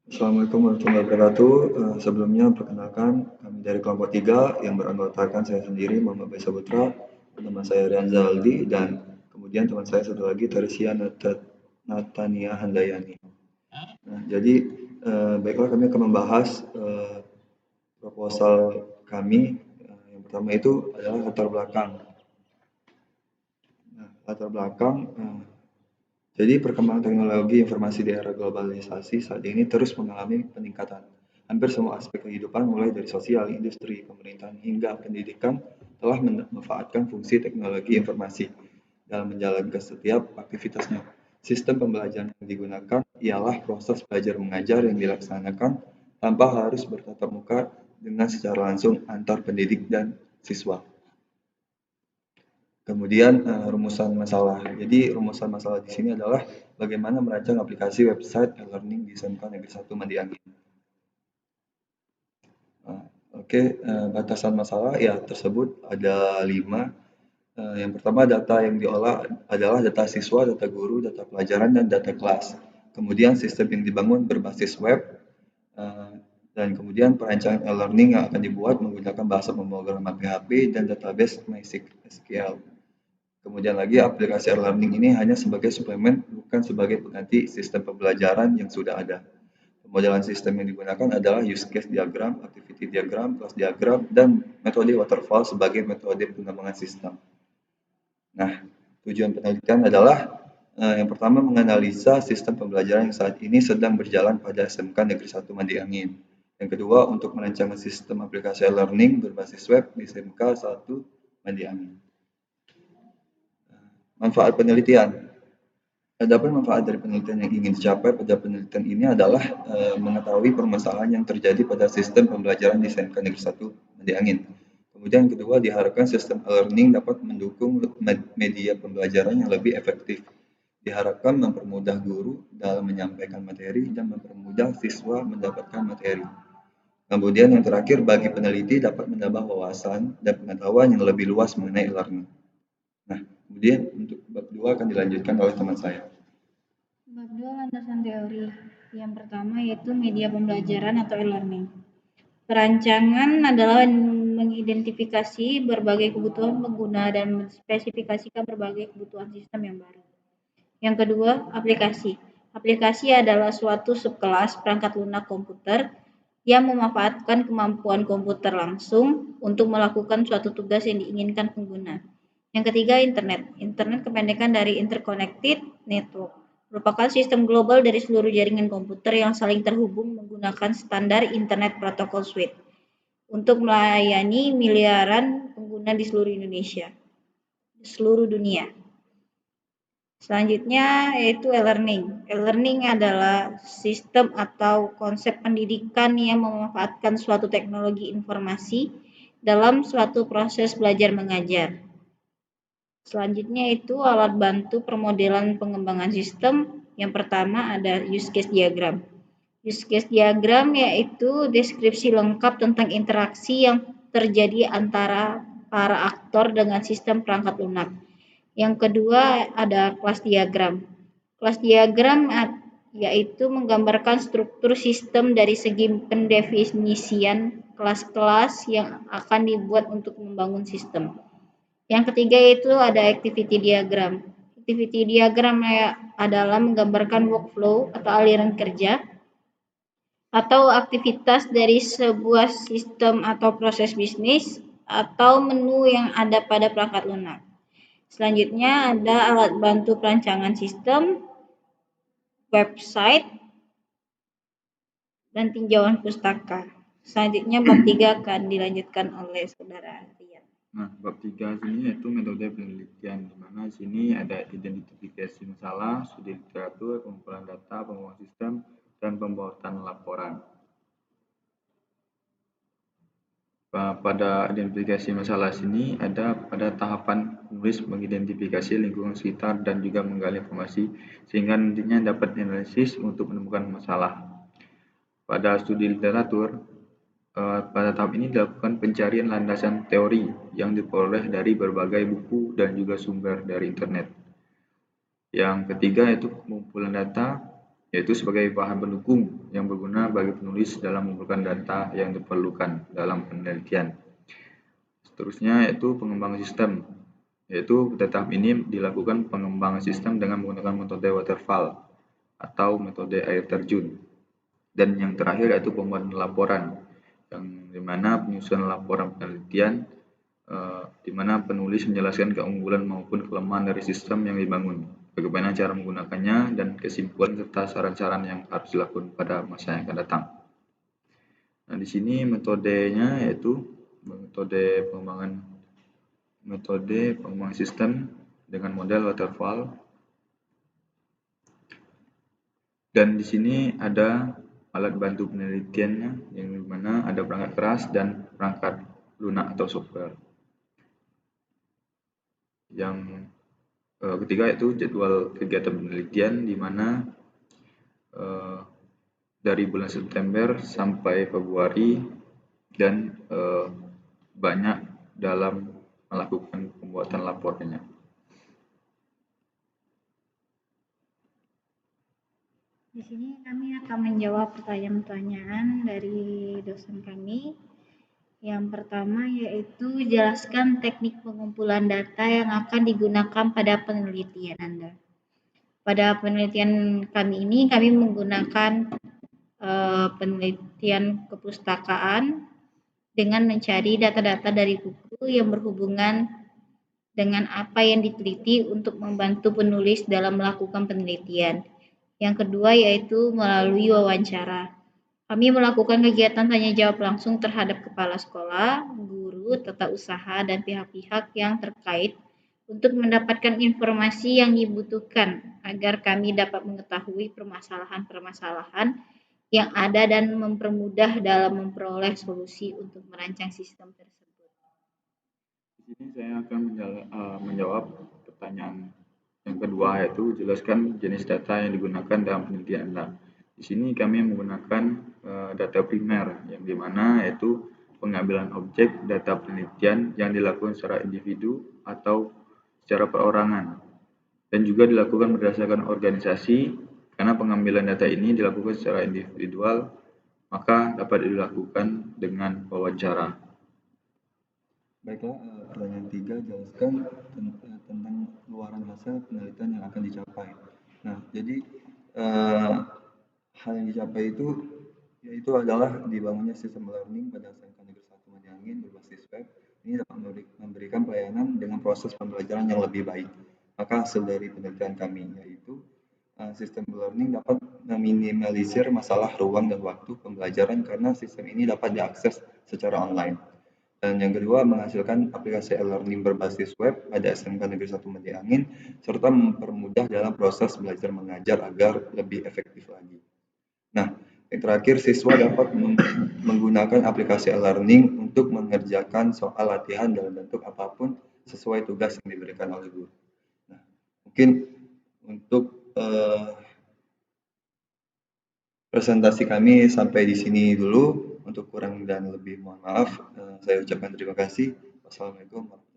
Assalamualaikum warahmatullahi wabarakatuh. Sebelumnya perkenalkan kami dari kelompok 3 yang beranggotakan saya sendiri Muhammad Bayi Saputra, nama saya Rianza Aldi, dan kemudian teman saya satu lagi Teresia Natania Handayani. Nah, jadi baiklah kami akan membahas proposal kami. Yang pertama itu adalah latar belakang. Nah, latar belakang jadi perkembangan teknologi informasi di era globalisasi saat ini terus mengalami peningkatan. Hampir semua aspek kehidupan mulai dari sosial, industri, pemerintahan, hingga pendidikan telah memanfaatkan fungsi teknologi informasi dalam menjalankan setiap aktivitasnya. Sistem pembelajaran yang digunakan ialah proses belajar mengajar yang dilaksanakan tanpa harus bertatap muka dengan secara langsung antar pendidik dan siswa. Kemudian rumusan masalah. Jadi rumusan masalah di sini adalah bagaimana merancang aplikasi website e-learning di SMK Negeri 1 Mandiangin. Oke, batasan masalah ya tersebut ada 5. Yang pertama data yang diolah adalah data siswa, data guru, data pelajaran, dan data kelas. Kemudian sistem yang dibangun berbasis web, dan kemudian perancangan e-learning yang akan dibuat menggunakan bahasa pemrograman PHP dan database MySQL. Kemudian lagi aplikasi e-learning ini hanya sebagai suplemen, bukan sebagai pengganti sistem pembelajaran yang sudah ada. Pemodelan sistem yang digunakan adalah use case diagram, activity diagram, class diagram, dan metode waterfall sebagai metode pengembangan sistem. Nah, tujuan penelitian adalah yang pertama menganalisa sistem pembelajaran yang saat ini sedang berjalan pada SMK Negeri 1 Mandiangin. Yang kedua, untuk merancang sistem aplikasi e-learning berbasis web di SMK 1 Mandiangin. Manfaat penelitian. Adapun manfaat dari penelitian yang ingin dicapai pada penelitian ini adalah mengetahui permasalahan yang terjadi pada sistem pembelajaran di SMK Negeri 1 Mandiangin. Kemudian yang kedua, diharapkan sistem e-learning dapat mendukung media pembelajaran yang lebih efektif. Diharapkan mempermudah guru dalam menyampaikan materi dan mempermudah siswa mendapatkan materi. Kemudian yang terakhir, bagi peneliti dapat menambah wawasan dan pengetahuan yang lebih luas mengenai e-learning. Nah, kemudian untuk bab 2 akan dilanjutkan oleh teman saya. Bab 2 landasan teori. Yang pertama yaitu media pembelajaran atau e-learning. Perancangan adalah mengidentifikasi berbagai kebutuhan pengguna dan menspesifikasikan berbagai kebutuhan sistem yang baru. Yang kedua, aplikasi. Aplikasi adalah suatu subkelas perangkat lunak komputer yang memanfaatkan kemampuan komputer langsung untuk melakukan suatu tugas yang diinginkan pengguna. Yang ketiga, internet. Internet kependekan dari Interconnected Network. Merupakan sistem global dari seluruh jaringan komputer yang saling terhubung menggunakan standar Internet Protocol Suite untuk melayani miliaran pengguna di seluruh dunia. Selanjutnya yaitu e-learning. E-learning adalah sistem atau konsep pendidikan yang memanfaatkan suatu teknologi informasi dalam suatu proses belajar mengajar. Selanjutnya itu alat bantu permodelan pengembangan sistem. Yang pertama ada use case diagram. Use case diagram yaitu deskripsi lengkap tentang interaksi yang terjadi antara para aktor dengan sistem perangkat lunak. Yang kedua ada kelas diagram. Kelas diagram yaitu menggambarkan struktur sistem dari segi pendefinisian kelas-kelas yang akan dibuat untuk membangun sistem. Yang ketiga itu ada activity diagram. Activity diagram adalah menggambarkan workflow atau aliran kerja atau aktivitas dari sebuah sistem atau proses bisnis atau menu yang ada pada perangkat lunak. Selanjutnya ada alat bantu perancangan sistem, website, dan tinjauan pustaka. Selanjutnya bab 3 akan dilanjutkan oleh saudara Rian. Nah, bab 3 sini yaitu metode penelitian, di mana sini ada identifikasi masalah, studi literatur, pengumpulan data, pengembangan sistem, dan pembuatan laporan. Pada identifikasi masalah sini ada pada tahapan menulis mengidentifikasi lingkungan sekitar dan juga menggali informasi sehingga nantinya dapat analisis untuk menemukan masalah. Pada studi literatur, pada tahap ini dilakukan pencarian landasan teori yang diperoleh dari berbagai buku dan juga sumber dari internet. Yang ketiga yaitu pengumpulan data. yaitu sebagai bahan pendukung yang berguna bagi penulis dalam mengumpulkan data yang diperlukan dalam penelitian. Seterusnya yaitu pengembangan sistem, yaitu pada tahap ini dilakukan pengembangan sistem dengan menggunakan metode waterfall atau metode air terjun. Dan yang terakhir yaitu pembuatan laporan, yang dimana penyusunan laporan penelitian di mana penulis menjelaskan keunggulan maupun kelemahan dari sistem yang dibangun, bagaimana cara menggunakannya, dan kesimpulan serta saran-saran yang harus dilakukan pada masa yang akan datang. Nah, di sini metodenya yaitu metode pengembangan sistem dengan model waterfall. Dan di sini ada alat bantu penelitiannya, yang dimana ada perangkat keras dan perangkat lunak atau software. Yang ketiga yaitu jadwal kegiatan penelitian, di mana dari bulan September sampai Februari, dan banyak dalam melakukan pembuatan laporannya. Di sini kami akan menjawab pertanyaan-pertanyaan dari dosen kami. Yang pertama yaitu jelaskan teknik pengumpulan data yang akan digunakan pada penelitian Anda. Pada penelitian kami ini kami menggunakan penelitian kepustakaan dengan mencari data-data dari buku yang berhubungan dengan apa yang diteliti untuk membantu penulis dalam melakukan penelitian. Yang kedua yaitu melalui wawancara. Kami melakukan kegiatan tanya jawab langsung terhadap kepala sekolah, guru, tata usaha, dan pihak-pihak yang terkait untuk mendapatkan informasi yang dibutuhkan agar kami dapat mengetahui permasalahan-permasalahan yang ada dan mempermudah dalam memperoleh solusi untuk merancang sistem tersebut. Di sini saya akan menjawab pertanyaan yang kedua, yaitu jelaskan jenis data yang digunakan dalam penelitian Anda. Di sini kami menggunakan data primer, yang dimana yaitu pengambilan objek data penelitian yang dilakukan secara individu atau secara perorangan, dan juga dilakukan berdasarkan organisasi. Karena pengambilan data ini dilakukan secara individual, maka dapat dilakukan dengan wawancara. Baiklah, pertanyaan 3, jelaskan tentang luaran hasil penelitian yang akan dicapai. Nah, jadi hal yang dicapai itu yaitu adalah dibangunnya sistem learning pada SMK Negeri 1 Madiangin berbasis web. Ini dapat memberikan pelayanan dengan proses pembelajaran yang lebih baik. Maka hasil dari penelitian kami yaitu sistem learning dapat meminimalisir masalah ruang dan waktu pembelajaran karena sistem ini dapat diakses secara online. Dan yang kedua, menghasilkan aplikasi e-learning berbasis web pada SMK Negeri 1 Madiangin serta mempermudah dalam proses belajar mengajar agar lebih efektif lagi. Nah, yang terakhir, siswa dapat menggunakan aplikasi e-learning untuk mengerjakan soal latihan dalam bentuk apapun sesuai tugas yang diberikan oleh guru. Nah, mungkin untuk presentasi kami sampai di sini dulu. Untuk kurang dan lebih mohon maaf. Saya ucapkan terima kasih. Wassalamualaikum warahmatullahi wabarakatuh.